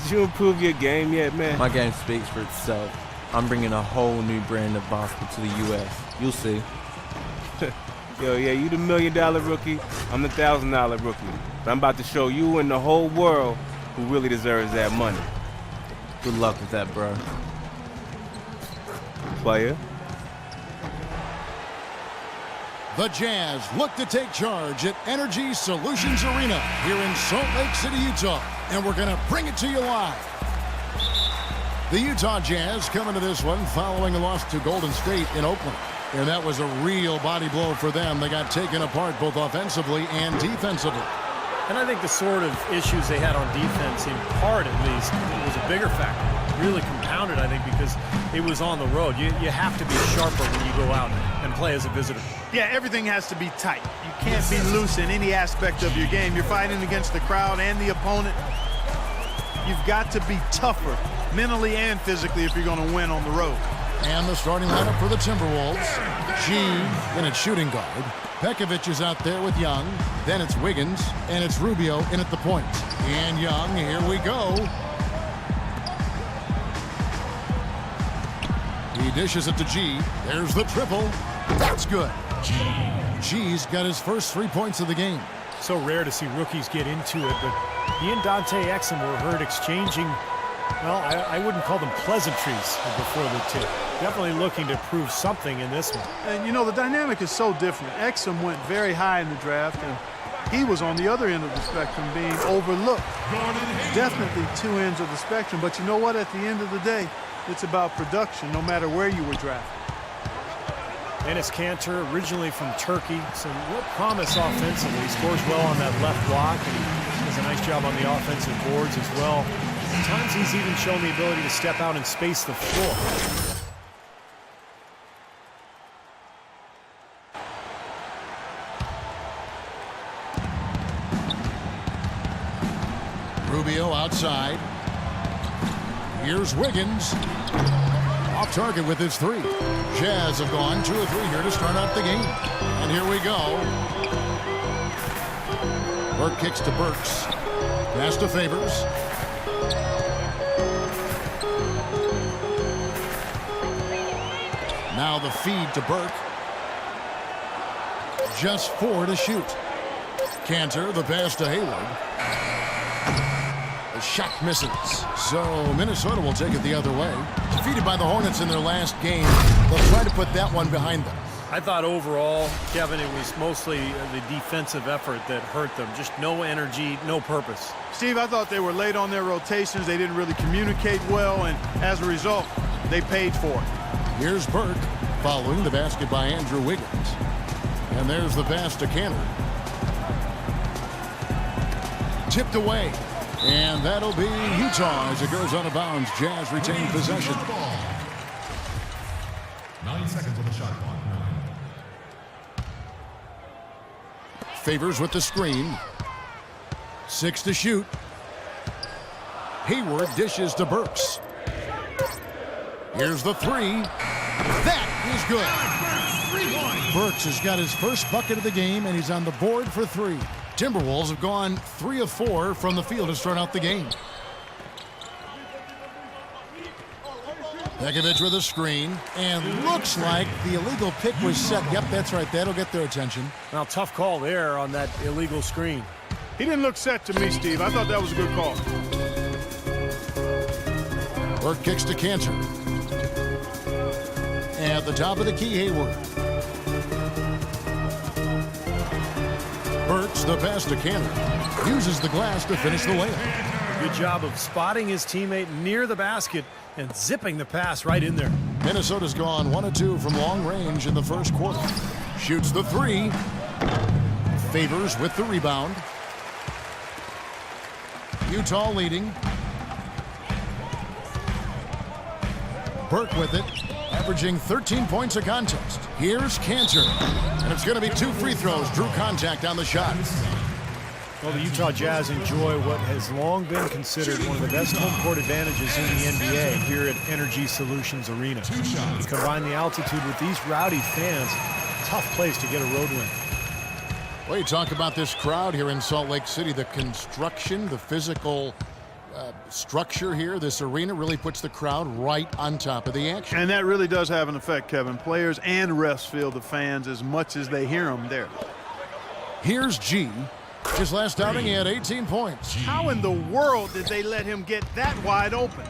Did you improve your game yet, man? My game speaks for itself. I'm bringing a whole new brand of basketball to the U.S. You'll see. Yo, yeah, you the $1 million rookie. I'm the $1,000 rookie. But I'm about to show you and the whole world who really deserves that money. Good luck with that, bro. Player. The Jazz look to take charge at Energy Solutions Arena here in Salt Lake City, Utah. And we're going to bring it to you live. The Utah Jazz coming to this one following a loss to Golden State in Oakland. And that was a real body blow for them. They got taken apart both offensively and defensively. And I think the sort of issues they had on defense, in part at least, was a bigger factor. Really compounded, I think, because it was on the road. You have to be sharper when you go out and play as a visitor. Yeah, everything has to be tight. You can't be loose in any aspect of your game. You're fighting against the crowd and the opponent. You've got to be tougher mentally and physically if you're going to win on the road. And the starting lineup for the Timberwolves. G in at shooting guard. Pekovic is out there with Young. Then it's Wiggins. And it's Rubio in at the point. And Young, here we go. He dishes it to G. There's the triple. That's good. G's got his first 3 points of the game. So rare to see rookies get into it, but he and Dante Exum were heard exchanging, well, I wouldn't call them pleasantries before the tip. Definitely looking to prove something in this one. And, you know, the dynamic is so different. Exum went very high in the draft, and he was on the other end of the spectrum being overlooked. Definitely two ends of the spectrum, but you know what? At the end of the day, it's about production, no matter where you were drafted. Enes Kanter, originally from Turkey, some real promise offensively. He scores well on that left block, and he does a nice job on the offensive boards as well. At times he's even shown the ability to step out and space the floor. Rubio outside. Here's Wiggins. Off target with his three. Jazz have gone 2 of 3 here to start out the game. And here we go. Burke kicks to Burks. Pass to Favors. Now the feed to Burke. Just 4 to shoot. Kanter, the pass to Hayward. The shot misses. So Minnesota will take it the other way. Defeated by the Hornets in their last game. They'll try to put that one behind them. I thought overall, Kevin, it was mostly the defensive effort that hurt them. Just no energy, no purpose. Steve, I thought they were late on their rotations. They didn't really communicate well, and as a result, they paid for it. Here's Burke following the basket by Andrew Wiggins. And there's the pass to Kanter. Tipped away. And that'll be Utah as it goes out of bounds. Jazz retain possession. 9 seconds on the shot clock. Favors with the screen. 6 to shoot. Hayward dishes to Burks. Here's the 3. That is good. Burks has got his first bucket of the game, and he's on the board for 3. Timberwolves have gone 3 of 4 from the field to start out the game. Pekovic with a screen, and looks like the illegal pick was set. Yep, that's right. That'll get their attention. Now, tough call there on that illegal screen. He didn't look set to me, Steve. I thought that was a good call. Burke kicks to Kanter. At the top of the key, Hayward. Burks the pass to Kanter. Uses the glass to finish the layup. Good job of spotting his teammate near the basket and zipping the pass right in there. Minnesota's gone 1 of 2 from long range in the first quarter. Shoots the 3. Favors with the rebound. Utah leading. Burke with it, averaging 13 points a contest. Here's Kanter. And it's going to be 2 free throws. Drew contact on the shot. Well, the Utah Jazz enjoy what has long been considered one of the best home court advantages in the NBA here at Energy Solutions Arena. You combine the altitude with these rowdy fans, tough place to get a road win. Well, you talk about this crowd here in Salt Lake City, the construction, the physical structure here, this arena really puts the crowd right on top of the action. And that really does have an effect, Kevin. Players and refs feel the fans as much as they hear them there. Here's G. His last outing, he had 18 points. How in the world did they let him get that wide open?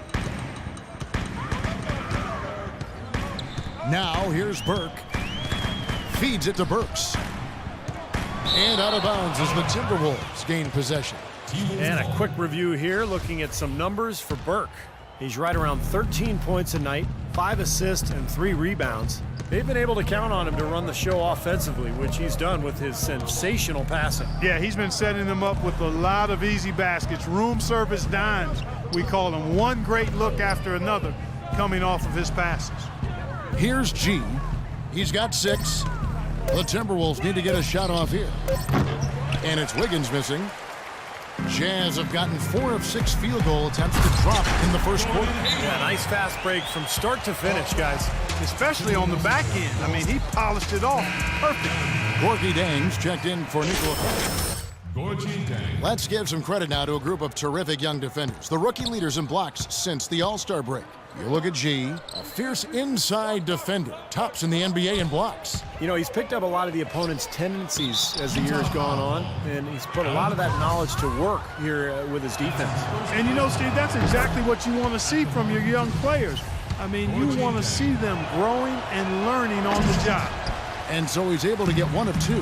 Now here's Burke. Feeds it to Burks. And out of bounds as the Timberwolves gain possession. And a quick review here, looking at some numbers for Burke. He's right around 13 points a night, 5 assists and 3 rebounds. They've been able to count on him to run the show offensively, which he's done with his sensational passing. Yeah, he's been setting them up with a lot of easy baskets, room service dimes. We call them, one great look after another coming off of his passes. Here's G. He's got 6. The Timberwolves need to get a shot off here. And it's Wiggins missing. Jazz have gotten 4 of 6 field goal attempts to drop in the first quarter. Yeah, nice fast break from start to finish, guys. Especially on the back end. I mean, he polished it off perfectly. Gorgie Dangs checked in for Nikola. Gorgie Dang. Let's give some credit now to a group of terrific young defenders. The rookie leaders in blocks since the All-Star break. You look at G, a fierce inside defender, tops in the NBA in blocks. You know, he's picked up a lot of the opponent's tendencies as the year has gone on, and he's put a lot of that knowledge to work here with his defense. And you know, Steve, that's exactly what you want to see from your young players. I mean, you want to see them growing and learning on the job. And so he's able to get 1 of 2.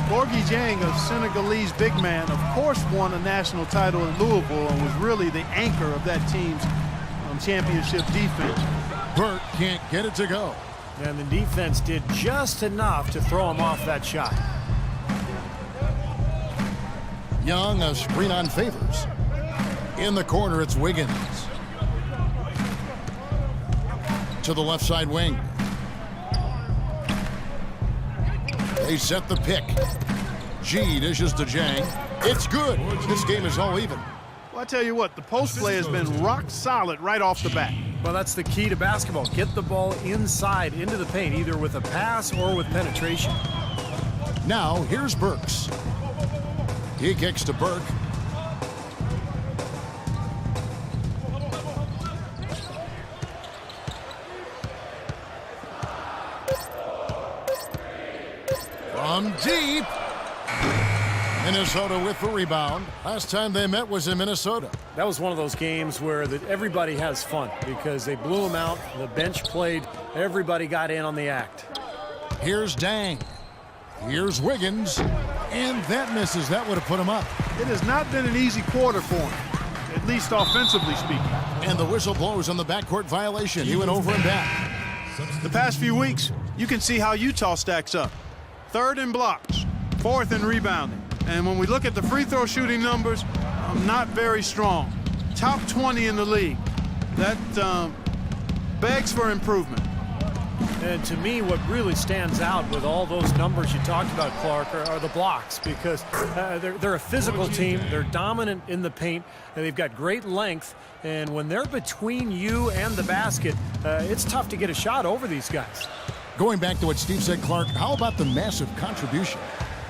Gorgie Jang, a Senegalese big man, of course won a national title in Louisville and was really the anchor of that team's championship defense. Burke can't get it to go. And the defense did just enough to throw him off that shot. Young, a screen on Favors. In the corner, it's Wiggins. To the left side wing. They set the pick. G dishes to Jang. It's good. This game is all even. Well, I tell you what, the post play has been rock solid right off the bat. Well, that's the key to basketball. Get the ball inside into the paint, either with a pass or with penetration. Now, here's Burks. He kicks to Burke. From deep. Minnesota with the rebound. Last time they met was in Minnesota. That was one of those games where everybody has fun because they blew them out. The bench played. Everybody got in on the act. Here's Dang. Here's Wiggins. And that misses. That would have put him up. It has not been an easy quarter for him, at least offensively speaking. And the whistle blows on the backcourt violation. He went over and back. The past few weeks, you can see how Utah stacks up. 3rd in blocks, 4th in rebounding. And when we look at the free throw shooting numbers, not very strong. Top 20 in the league. That begs for improvement. And to me, what really stands out with all those numbers you talked about, Clark, are the blocks, because they're a physical team. They're dominant in the paint, and they've got great length. And when they're between you and the basket, it's tough to get a shot over these guys. Going back to what Steve said, Clark, how about the massive contribution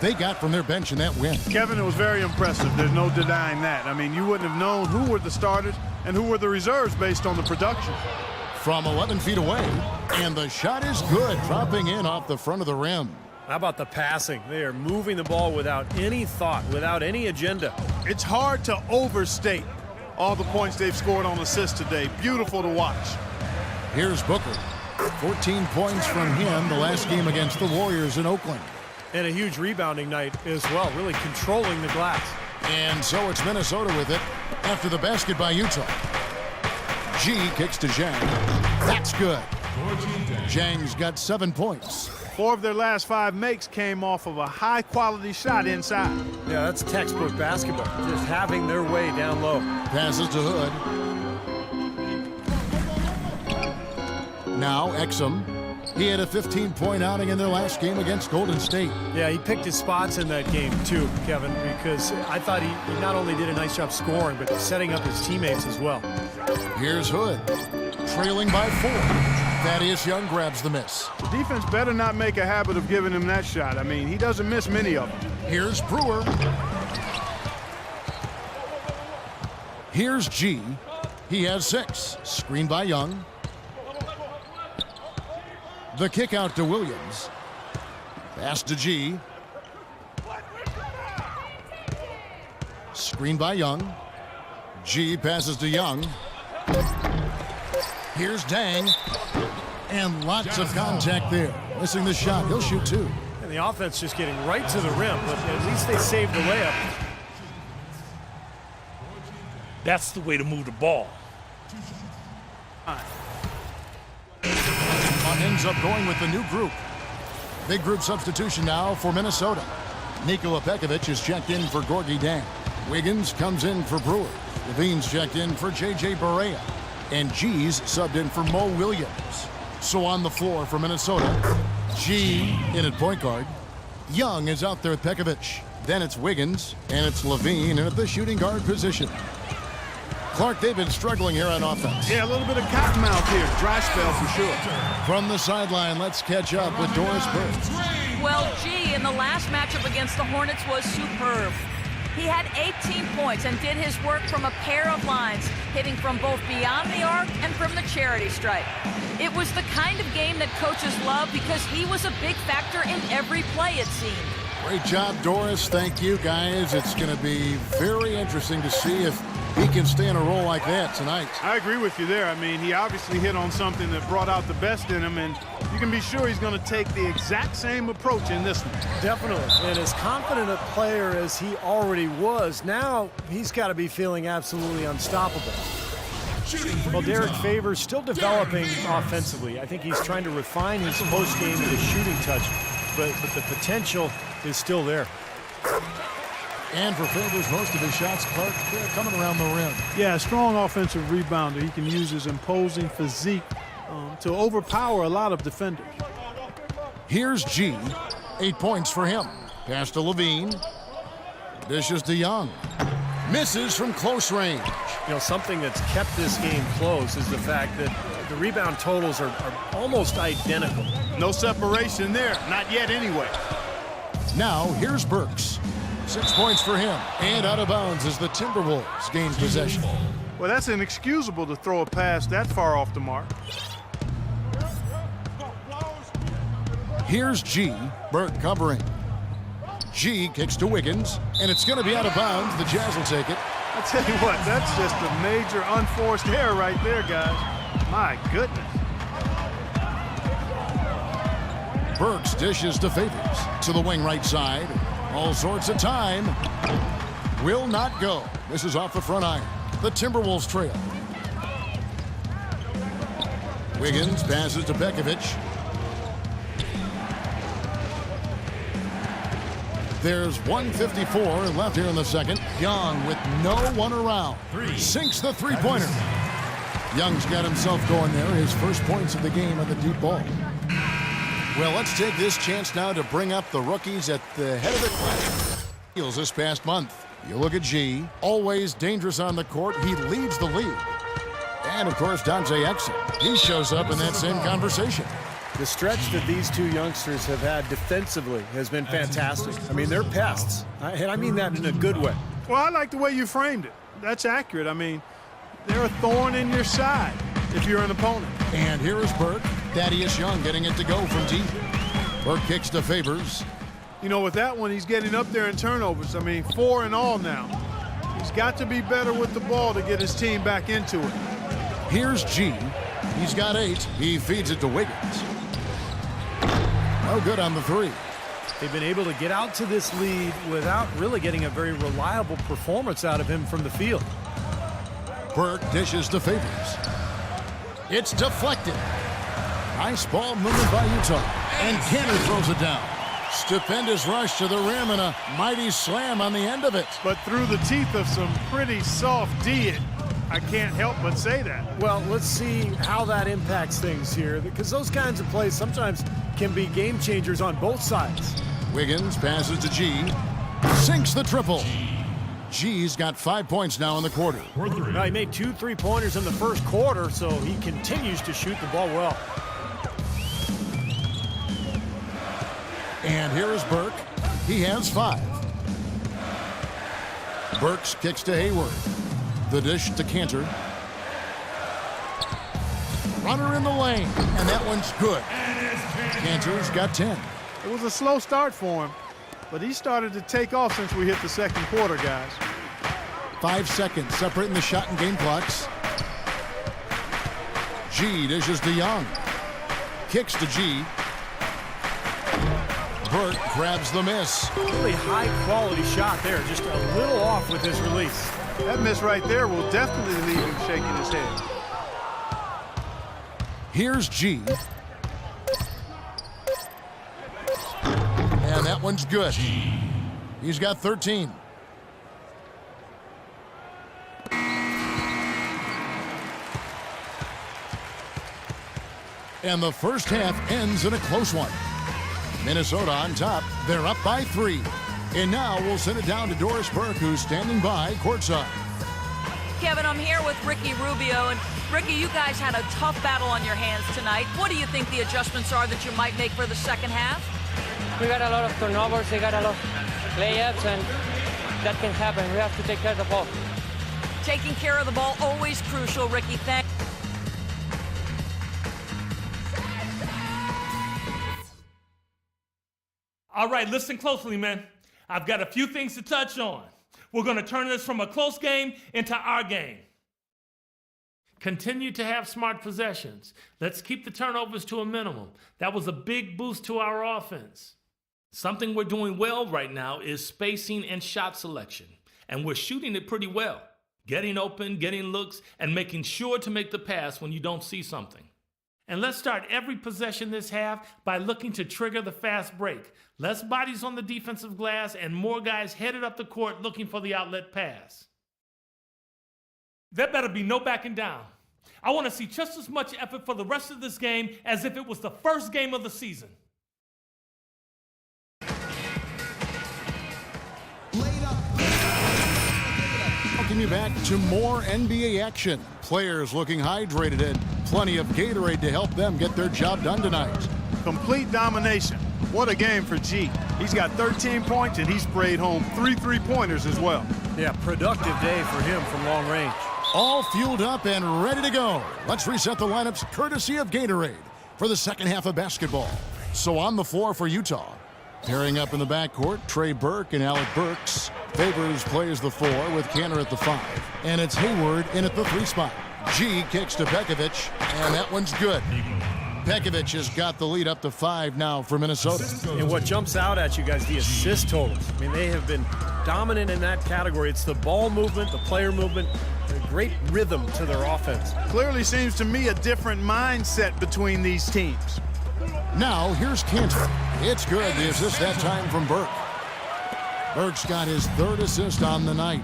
they got from their bench in that win? Kevin, it was very impressive. There's no denying that. I mean, you wouldn't have known who were the starters and who were the reserves based on the production. From 11 feet away, and the shot is good, dropping in off the front of the rim. How about the passing? They are moving the ball without any thought, without any agenda. It's hard to overstate all the points they've scored on assists today. Beautiful to watch. Here's Booker. 14 points from him the last game against the Warriors in Oakland. And a huge rebounding night as well, really controlling the glass. And so it's Minnesota with it after the basket by Utah. G kicks to Zhang. That's good. Zhang's got 7 points. 4 of their last 5 makes came off of a high-quality shot inside. Yeah, that's textbook basketball, just having their way down low. Passes to Hood. Now Exum. He had a 15-point outing in their last game against Golden State. Yeah, he picked his spots in that game too, Kevin, because I thought he not only did a nice job scoring, but setting up his teammates as well. Here's Hood, trailing by 4. Thaddeus Young grabs the miss. The defense better not make a habit of giving him that shot. I mean, he doesn't miss many of them. Here's Brewer. Here's G. He has 6. Screen by Young. The kick out to Williams. Pass to G. Screen by Young. G passes to Young. Here's Dang. And lots of contact there. Missing the shot. He'll shoot 2. And the offense just getting right to the rim, but at least they saved the layup. That's the way to move the ball. Ends up going with the new group. Big group substitution now for Minnesota. Nikola Pekovic is checked in for Gorgie Dang. Wiggins comes in for Brewer. Levine's checked in for J.J. Barea. And G's subbed in for Mo Williams. So on the floor for Minnesota, G in at point guard. Young is out there with Pekovic. Then it's Wiggins, and it's Levine in at the shooting guard position. Clark, they've been struggling here on offense. Yeah, a little bit of cottonmouth here. Dry spell for sure. From the sideline, let's catch up with Doris Burke. Well, G in the last matchup against the Hornets was superb. He had 18 points and did his work from a pair of lines, hitting from both beyond the arc and from the charity stripe. It was the kind of game that coaches love because he was a big factor in every play, it seemed. Great job, Doris. Thank you, guys. It's going to be very interesting to see if he can stay in a role like that tonight. I agree with you there. I mean, he obviously hit on something that brought out the best in him, and you can be sure he's going to take the exact same approach in this one. Definitely. And as confident a player as he already was, now he's got to be feeling absolutely unstoppable. Well, Derek Favors still developing offensively. I think he's trying to refine his post game and his shooting touch, but the potential is still there. And for Favors, most of his shots, Clark, coming around the rim. Yeah, a strong offensive rebounder. He can use his imposing physique to overpower a lot of defenders. Here's G. 8 points for him. Pass to Levine. Dishes to Young. Misses from close range. You know, something that's kept this game close is the fact that the rebound totals are almost identical. No separation there. Not yet anyway. Now, here's Burks. 6 points for him. And out of bounds as the Timberwolves gain possession. Well, that's inexcusable to throw a pass that far off the mark. Here's G. Burke covering. G kicks to Wiggins, and it's going to be out of bounds. The Jazz will take it. I tell you what, that's just a major unforced error right there, guys. My goodness. Burks dishes to Favors. To the wing right side. All sorts of time. Will not go. This is off the front iron. The Timberwolves trail. Wiggins passes to Pekovic. There's 1:54 left here in the second. Young with no one around. Sinks the three-pointer. Young's got himself going there. His first points of the game on the deep ball. Well, let's take this chance now to bring up the rookies at the head of the class. This past month. You look at G. Always dangerous on the court. He leads the league. And, of course, Dante Exum. He shows up in that same conversation. The stretch that these two youngsters have had defensively has been fantastic. I mean, they're pests. And I mean that in a good way. Well, I like the way you framed it. That's accurate. I mean, they're a thorn in your side if you're an opponent. And here is Burke. Thaddeus Young getting it to go from deep. Burke kicks to Favors. You know, with that one, he's getting up there in turnovers. I mean, 4 in all now. He's got to be better with the ball to get his team back into it. Here's G. He's got 8. He feeds it to Wiggins. No good on the 3. They've been able to get out to this lead without really getting a very reliable performance out of him from the field. Burke dishes to Favors. It's deflected. Nice ball movement by Utah. And Cantor throws it down. Stupendous rush to the rim and a mighty slam on the end of it. But through the teeth of some pretty soft D, I can't help but say that. Well, let's see how that impacts things here, because those kinds of plays sometimes can be game changers on both sides. Wiggins passes to G. Sinks the triple. G's got 5 points now in the quarter. Now, he made 2 3-pointers in the first quarter, so he continues to shoot the ball well. And here is Burke. He has 5. Burks kicks to Hayward. The dish to Cantor. Runner in the lane, and that one's good. Cantor's got 10. It was a slow start for him, but he started to take off since we hit the second quarter, guys. 5 seconds separating the shot and game clocks. G dishes to Young. Kicks to G. Burke grabs the miss. Really high-quality shot there, just a little off with his release. That miss right there will definitely leave him shaking his head. Here's G. And that one's good. He's got 13. And the first half ends in a close one. Minnesota on top. They're up by 3. And now we'll send it down to Doris Burke, who's standing by courtside. Kevin, I'm here with Ricky Rubio. And Ricky, you guys had a tough battle on your hands tonight. What do you think the adjustments are that you might make for the second half? We got a lot of turnovers, they got a lot of layups, and that can happen. We have to take care of the ball. Taking care of the ball, always crucial, Ricky. Thanks. All right, listen closely, man. I've got a few things to touch on. We're going to turn this from a close game into our game. Continue to have smart possessions. Let's keep the turnovers to a minimum. That was a big boost to our offense. Something we're doing well right now is spacing and shot selection. And we're shooting it pretty well. Getting open, getting looks, and making sure to make the pass when you don't see something. And let's start every possession this half by looking to trigger the fast break. Less bodies on the defensive glass and more guys headed up the court looking for the outlet pass. There better be no backing down. I want to see just as much effort for the rest of this game as if it was the first game of the season. Welcome you back to more NBA action. Players looking hydrated and plenty of Gatorade to help them get their job done tonight. Complete domination. What a game for G. He's got 13 points, and he sprayed home 3 3-pointers as well. Yeah, productive day for him from long range. All fueled up and ready to go. Let's reset the lineups courtesy of Gatorade for the second half of basketball. So on the floor for Utah. Pairing up in the backcourt, Trey Burke and Alec Burks. Favors plays the 4 with Cantor at the 5. And it's Hayward in at the 3 spot. G kicks to Pekovic, and that one's good. Pekovic has got the lead up to 5 now for Minnesota. And what jumps out at you guys, the assist totals. I mean, they have been dominant in that category. It's the ball movement, the player movement, a great rhythm to their offense. Clearly seems to me a different mindset between these teams. Now here's Cantor. It's good. The assist that time from Burke. Burke's got his 3rd assist on the night.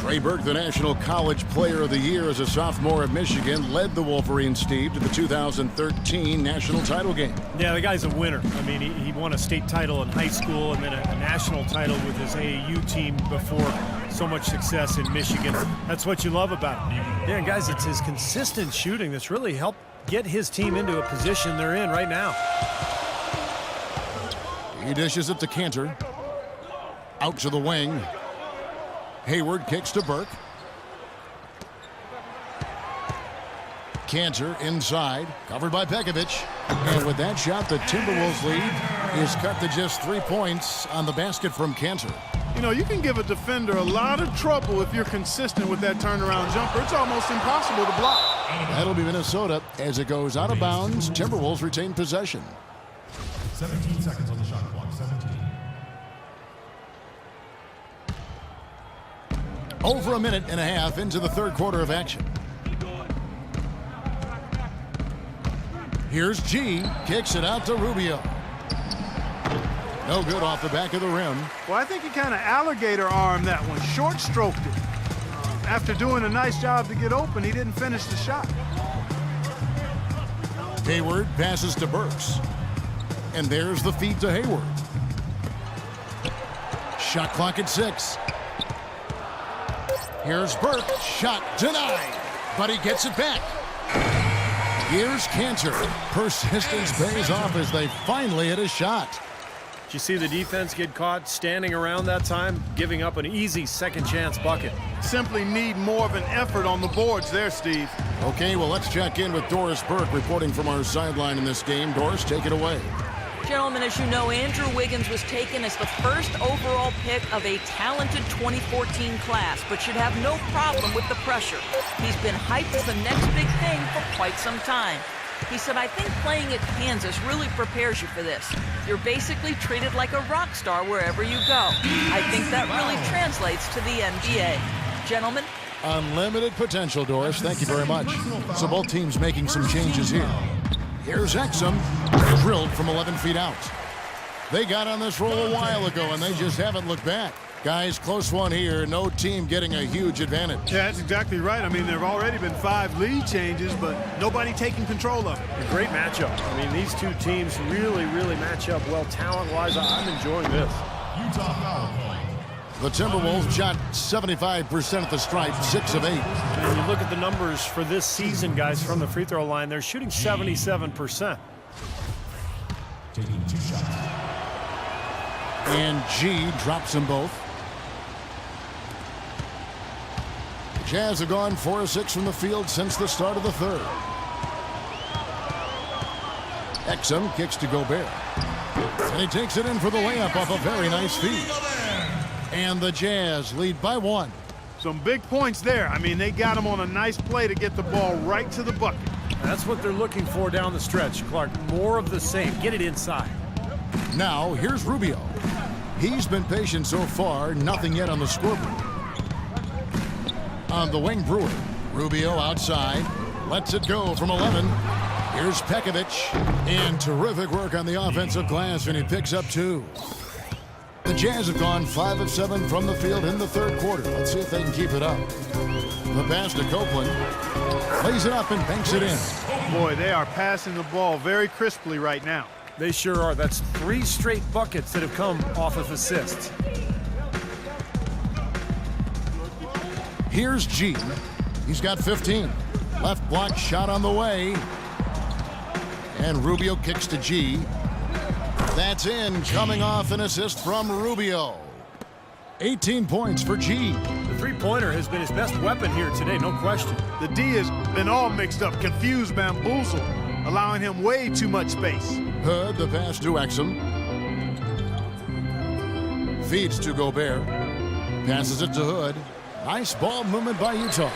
Trey Burke, the National College Player of the Year as a sophomore at Michigan, led the Wolverines, Steve, to the 2013 national title game. Yeah, the guy's a winner. I mean, he won a state title in high school and then a national title with his AAU team before so much success in Michigan. That's what you love about him. Yeah, and guys, it's his consistent shooting that's really helped get his team into a position they're in right now. He dishes it to Cantor. Out to the wing. Hayward kicks to Burke. Cantor inside, covered by Pekovic. And with that shot, the Timberwolves lead is cut to just 3 points on the basket from Cantor. You know, you can give a defender a lot of trouble if you're consistent with that turnaround jumper. It's almost impossible to block. That'll be Minnesota as it goes out of bounds. Timberwolves retain possession. 17 seconds on the shot clock. 17. Over a minute and a half into the 3rd quarter of action. Here's G. Kicks it out to Rubio. No good off the back of the rim. Well, I think he kind of alligator armed that one, short stroked it. After doing a nice job to get open, he didn't finish the shot. Hayward passes to Burks. And there's the feed to Hayward. Shot clock at 6. Here's Burke. Shot denied. But he gets it back. Here's Cantor. Persistence pays off as they finally hit a shot. Did you see the defense get caught standing around that time, giving up an easy second chance bucket? Simply need more of an effort on the boards there, Steve. Okay, well, let's check in with Doris Burke reporting from our sideline in this game. Doris, take it away. Gentlemen, as you know, Andrew Wiggins was taken as the first overall pick of a talented 2014 class, but should have no problem with the pressure. He's been hyped as the next big thing for quite some time. He said, I think playing at Kansas really prepares you for this. You're basically treated like a rock star wherever you go. I think that really translates to the NBA. Gentlemen? Unlimited potential, Doris. Thank you very much. So both teams making some changes here. Here's Exum, drilled from 11 feet out. They got on this roll a while ago, and they just haven't looked back. Guys, close one here. No team getting a huge advantage. Yeah, that's exactly right. I mean, there have already been 5 lead changes, but nobody taking control of it. A great matchup. I mean, these two teams really match up well talent-wise. I'm enjoying this. Utah foul call. The Timberwolves shot 75% at the stripe, 6 of 8. And you look at the numbers for this season, guys, from the free throw line, they're shooting 77%. Taking 2 shots. And G drops them both. Jazz have gone 4 of 6 from the field since the start of the third. Exum kicks to Gobert. And he takes it in for the layup off a very nice feed. And the Jazz lead by 1. Some big points there. I mean, they got him on a nice play to get the ball right to the bucket. That's what they're looking for down the stretch, Clark. More of the same. Get it inside. Now, here's Rubio. He's been patient so far, nothing yet on the scoreboard. On the wing, Brewer. Rubio outside, lets it go from 11. Here's Pekovic, and terrific work on the offensive glass, and he picks up 2. The Jazz have gone 5 of 7 from the field in the third quarter. Let's see if they can keep it up. The pass to Copeland. Lays it up and banks it in. Boy, they are passing the ball very crisply right now. They sure are. That's 3 straight buckets that have come off of assists. Here's G. He's got 15. Left block shot on the way. And Rubio kicks to G. That's in, coming off an assist from Rubio. 18 points for G. The three-pointer has been his best weapon here today, no question. The D has been all mixed up, confused, bamboozled, allowing him way too much space. Hood, the pass to Exum. Feeds to Gobert. Passes it to Hood. Nice ball movement by Utah.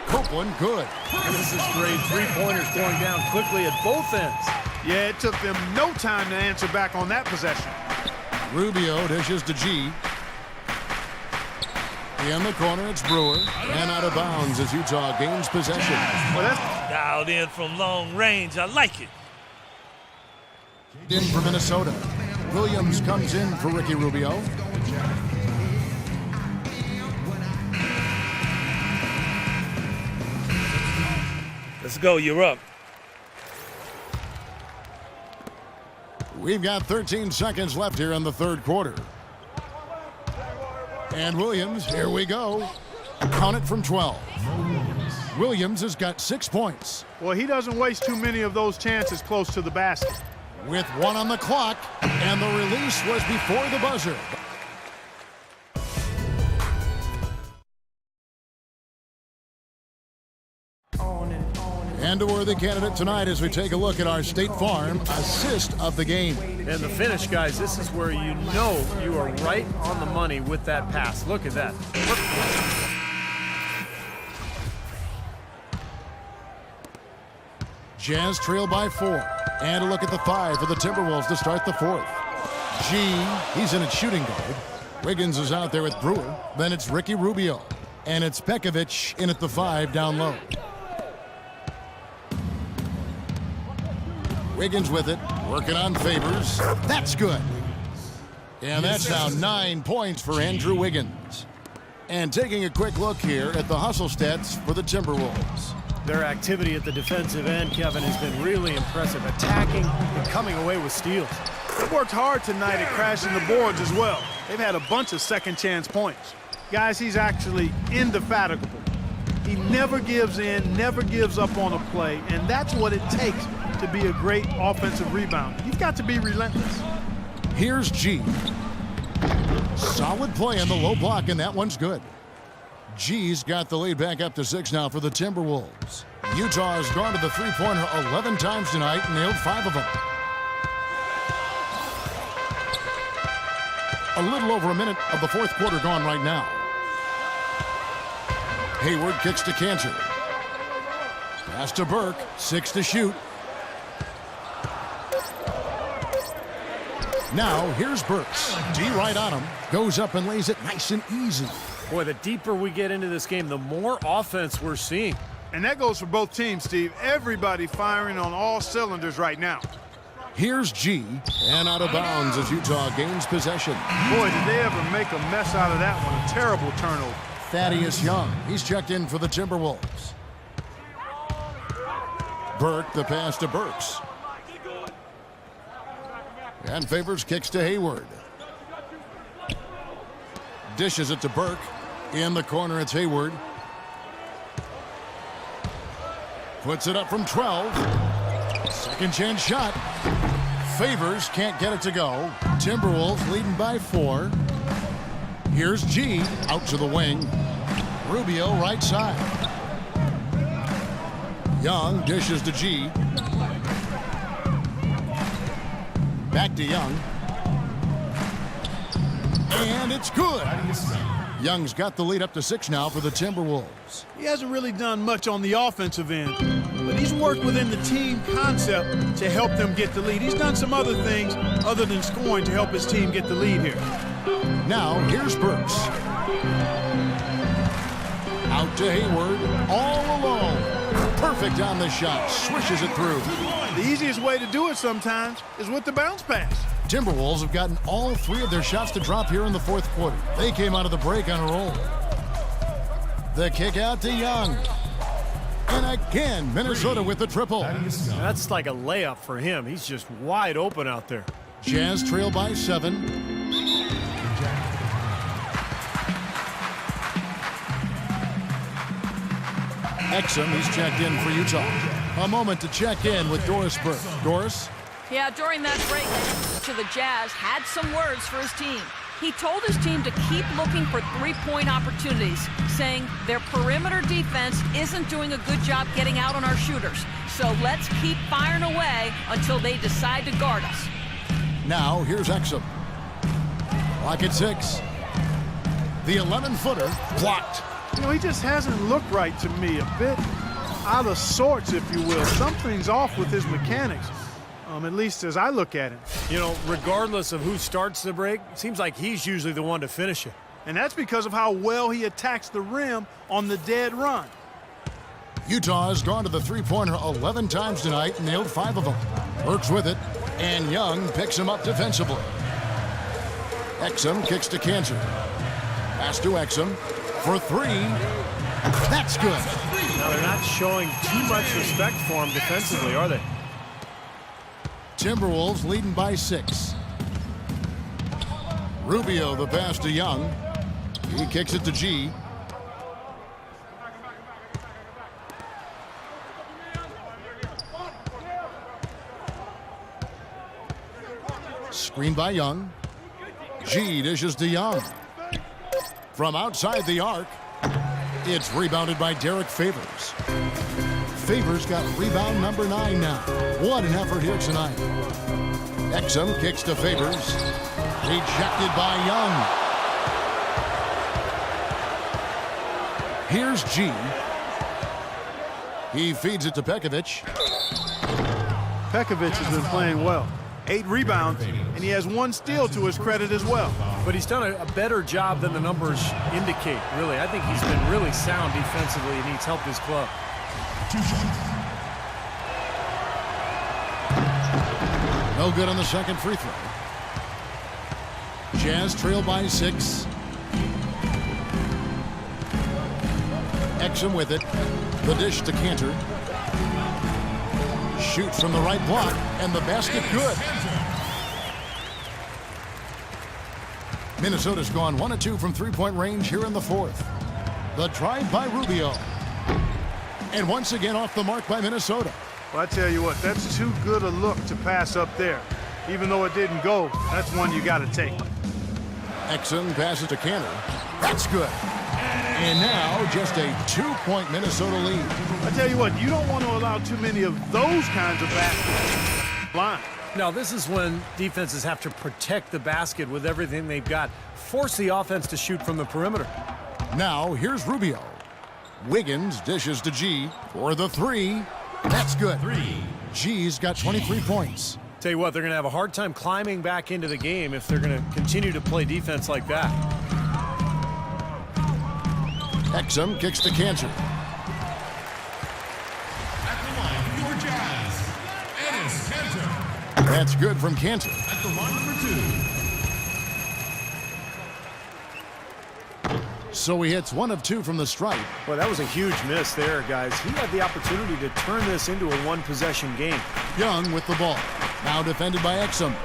Copeland, good. And this is great. Three-pointers going down quickly at both ends. Yeah, it took them no time to answer back on that possession. Rubio dishes to G. In the corner, it's Brewer. And out of bounds as Utah gains possession. Well, that's dialed in from long range. I like it. In for Minnesota. Williams comes in for Ricky Rubio. Let's go. You're up. We've got 13 seconds left here in the third quarter. And Williams, here we go. Count it from 12. Williams has got 6 points. well, he doesn't waste too many of those chances close to the basket. With 1 on the clock, and the release was before the buzzer. And a worthy candidate tonight as we take a look at our State Farm assist of the game. And the finish, guys, this is where you know you are right on the money with that pass. Look at that. Jazz trail by 4. And a look at the 5 for the Timberwolves to start the fourth. G, he's in at shooting guard. Wiggins is out there with Brewer. Then it's Ricky Rubio. And it's Pekovic in at the 5 down low. Wiggins with it, working on Favors. That's good. And that's now 9 points for Andrew Wiggins. And taking a quick look here at the hustle stats for the Timberwolves. Their activity at the defensive end, Kevin, has been really impressive. Attacking and coming away with steals. They worked hard tonight at crashing the boards as well. They've had a bunch of second chance points. Guys, he's actually indefatigable. He never gives in, never gives up on a play, and that's what it takes to be a great offensive rebounder. You've got to be relentless. Here's G. Solid play on the low block, and that one's good. G's got the lead back up to 6 now for the Timberwolves. Utah has gone to the three-pointer 11 times tonight and nailed 5 of them. A little over a minute of the fourth quarter gone right now. Hayward kicks to Cantor. Pass to Burke. 6 to shoot. Now here's Burks. D right on him. Goes up and lays it nice and easy. Boy, the deeper we get into this game, the more offense we're seeing. And that goes for both teams, Steve. Everybody firing on all cylinders right now. Here's G, and out of bounds as Utah gains possession. Boy, did they ever make a mess out of that one. A terrible turnover. Thaddeus Young, he's checked in for the Timberwolves. Burke, the pass to Burks. And Favors kicks to Hayward. Dishes it to Burke. In the corner, it's Hayward. Puts it up from 12. Second chance shot. Favors can't get it to go. Timberwolves leading by 4. Here's G out to the wing. Rubio right side. Young dishes to G. Back to Young. And it's good. Young's got the lead up to 6 now for the Timberwolves. He hasn't really done much on the offensive end, but he's worked within the team concept to help them get the lead. He's done some other things other than scoring to help his team get the lead here. Now here's Burks. Out to Hayward, all alone. Perfect on the shot, swishes it through. The easiest way to do it sometimes is with the bounce pass. Timberwolves have gotten all 3 of their shots to drop here in the fourth quarter. They came out of the break on a roll. The kick out to Young. And again, Minnesota with the triple. That's like a layup for him. He's just wide open out there. Jazz trail by 7. Exum, he's checked in for Utah. A moment to check in with Doris Burke. Doris? Yeah, during that break, to the Jazz had some words for his team. He told his team to keep looking for three-point opportunities, saying their perimeter defense isn't doing a good job getting out on our shooters. So let's keep firing away until they decide to guard us. Now, here's Exum. Lock at 6. The 11-footer blocked. You know, he just hasn't looked right to me. A bit out of sorts, if you will. Something's off with his mechanics. At least as I look at him. You know, regardless of who starts the break, it seems like he's usually the one to finish it. And that's because of how well he attacks the rim on the dead run. Utah has gone to the three-pointer 11 times tonight and nailed 5 of them. Works with it, and Young picks him up defensively. Exum kicks to Cantor. Pass to Exum for 3. That's good. Now, they're not showing too much respect for him defensively, are they? Timberwolves leading by 6. Rubio the pass to Young. He kicks it to G. Screen by Young. G dishes to Young. From outside the arc, it's rebounded by Derek Favors. Favors got rebound number 9 now. What an effort here tonight. Exum kicks to Favors. Rejected by Young. Here's G. He feeds it to Pekovic. Pekovic has been playing well. 8 rebounds, and he has 1 steal to his credit as well. But he's done a better job than the numbers indicate, really. I think he's been really sound defensively, and he's helped his club. 2 shots. No good on the second free throw. Jazz trail by 6. Exum with it. The dish to Cantor. Shoots from the right block, and the basket good. Minnesota's gone 1 of 2 from three-point range here in the fourth. The drive by Rubio. And once again off the mark by Minnesota. Well, I tell you what, that's too good a look to pass up there. Even though it didn't go, that's one you got to take. Exum passes to Cantor. That's good. And now just a 2-point Minnesota lead. I tell you what, you don't want to allow too many of those kinds of baskets line. Now, this is when defenses have to protect the basket with everything they've got. Force the offense to shoot from the perimeter. Now, here's Rubio. Wiggins dishes to G for the 3. That's good. G's got 23 points. Tell you what, they're going to have a hard time climbing back into the game if they're going to continue to play defense like that. Exum kicks to Cantor. At the line for your Jazz, Enes Kanter. That's good from Cantor. At the line number 2. So he hits 1 of 2 from the stripe. Well, that was a huge miss there, guys. He had the opportunity to turn this into a one-possession game. Young with the ball. Now defended by Exum.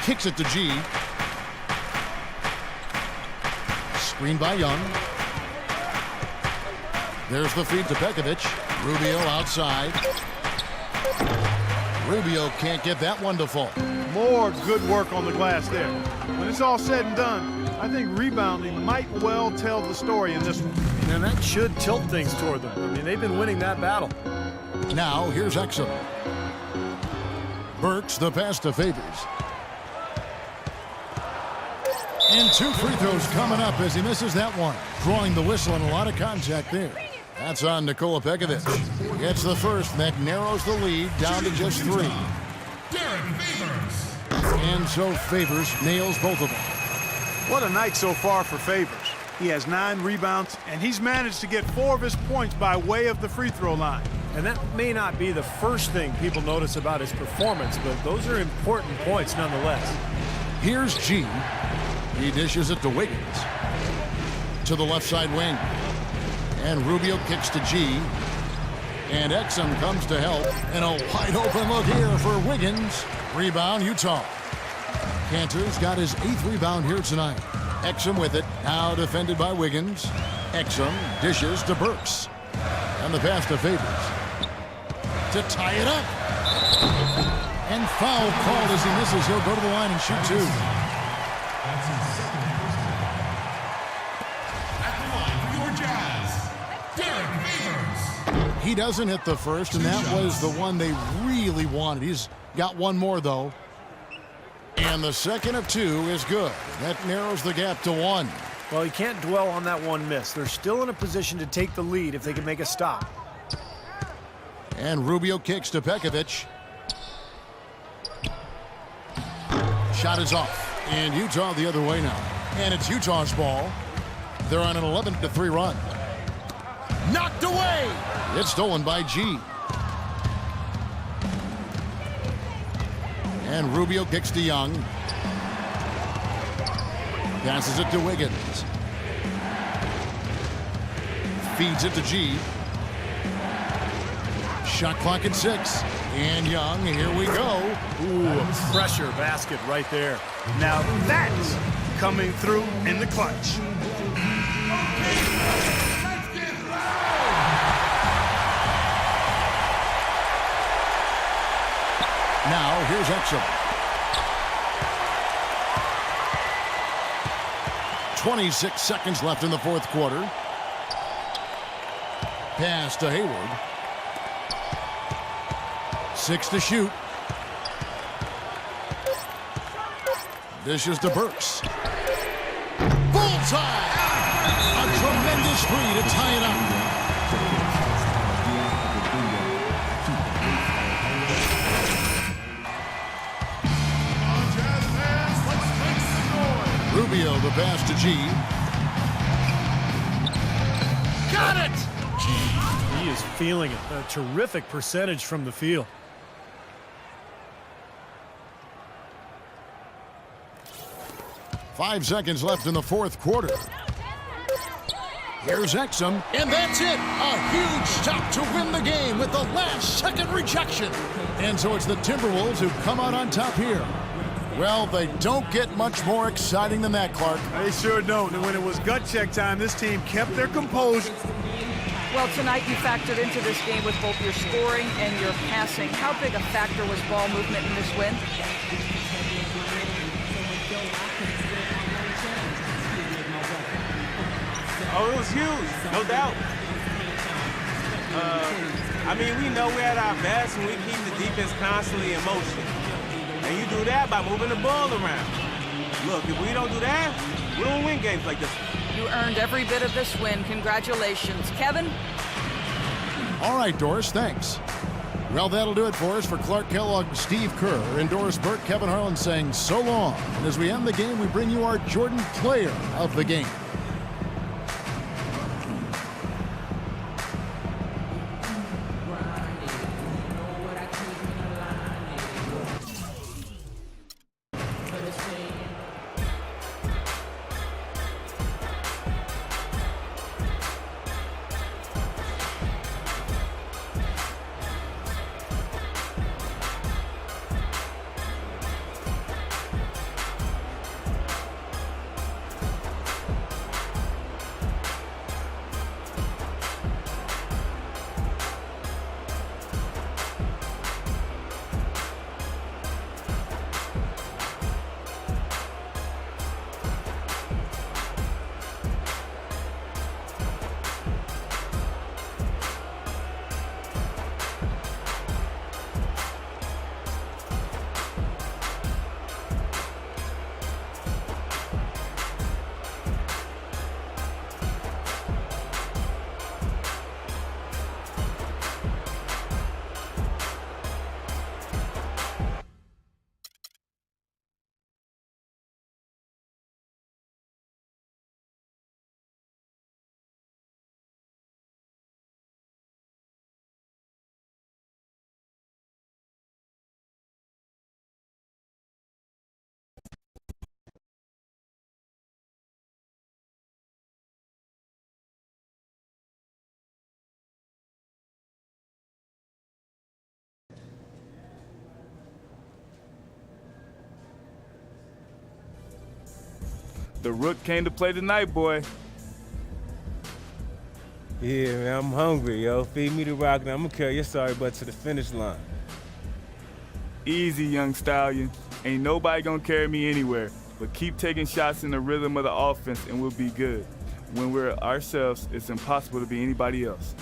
Kicks it to G. Screen by Young. There's the feed to Pekovic. Rubio outside. Rubio can't get that one to fall. More good work on the glass there. When it's all said and done, I think rebounding might well tell the story in this one. And that should tilt things toward them. I mean, they've been winning that battle. Now here's Exum. Burks the pass to Favors. And 2 free throws coming up as he misses that one. Drawing the whistle and a lot of contact there. That's on Nikola Pekovic. Gets the first, and that narrows the lead down to just 3. And so Favors nails both of them. What a night so far for Favors. He has 9 rebounds, and he's managed to get 4 of his points by way of the free throw line. And that may not be the first thing people notice about his performance, but those are important points nonetheless. Here's G. He dishes it to Wiggins. To the left side wing. And Rubio kicks to G. And Exum comes to help. And a wide open look here for Wiggins. Rebound, Utah. Cantor's got his 8th rebound here tonight. Exum with it. Now defended by Wiggins. Exum dishes to Burks. And the pass to Favors. To tie it up. And foul called as he misses. He'll go to the line and shoot 2. That's his second personal. At the line for your Jazz, Derek Favors. He doesn't hit the first, and that was the one they really wanted. He's got 1 more, though. And the second of 2 is good. That narrows the gap to 1. Well, you can't dwell on that one miss. They're still in a position to take the lead if they can make a stop. And Rubio kicks to Pekovic. Shot is off. And Utah the other way now. And it's Utah's ball. They're on an 11-3 run. Knocked away! It's stolen by G. And Rubio kicks to Young. Passes it to Wiggins. Feeds it to G. Shot clock at 6. And Young, here we go. Ooh, a pressure basket right there. Now that's coming through in the clutch. Now here's Exum. 26 seconds left in the 4th quarter. Pass to Hayward. 6 to shoot. Dishes to Burks. Bullseye! A tremendous three to tie it up. Rubio the pass to G. Got it! He is feeling it. A terrific percentage from the field. Five seconds left in the 4th quarter. Here's Exum, and that's it. A huge stop to win the game with the last-second rejection. And so it's the Timberwolves who come out on top here. Well, they don't get much more exciting than that, Clark. They sure don't. And when it was gut check time, this team kept their composure. Well, tonight you factored into this game with both your scoring and your passing. How big a factor was ball movement in this win? Oh, it was huge, no doubt. I mean, we know we're at our best when we keep the defense constantly in motion. And you do that by moving the ball around. Look, if we don't do that, we don't win games like this. You earned every bit of this win. Congratulations. Kevin? All right, Doris, thanks. Well, that'll do it for us. For Clark Kellogg, Steve Kerr, and Doris Burke, Kevin Harlan saying so long. And as we end the game, we bring you our Jordan Player of the Game. The Rook came to play tonight, boy. Yeah, man, I'm hungry, yo. Feed me the rock, and I'm gonna carry your sorry butt to the finish line. Easy, young stallion. Ain't nobody gonna carry me anywhere. But keep taking shots in the rhythm of the offense, and we'll be good. When we're ourselves, it's impossible to be anybody else.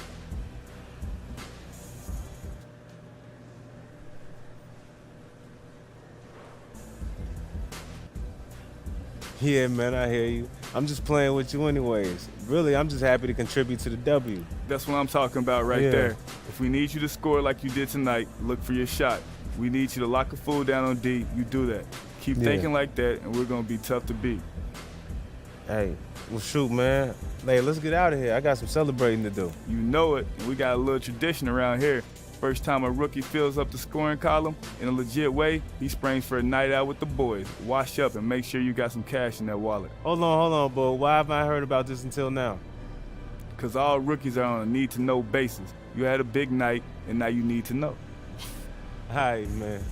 Yeah, man, I hear you. I'm just playing with you anyways. Really, I'm just happy to contribute to the W. That's what I'm talking about right Yeah. there. If we need you to score like you did tonight, look for your shot. We need you to lock a fool down on D. You do that. Keep thinking like that, and we're going to be tough to beat. Hey, well, shoot, man. Hey, let's get out of here. I got some celebrating to do. You know it, and we got a little tradition around here. First time a rookie fills up the scoring column in a legit way, he springs for a night out with the boys. Wash up and make sure you got some cash in that wallet. Hold on, boy. Why haven't I heard about this until now? Because all rookies are on a need-to-know basis. You had a big night, and now you need to know. All right, man.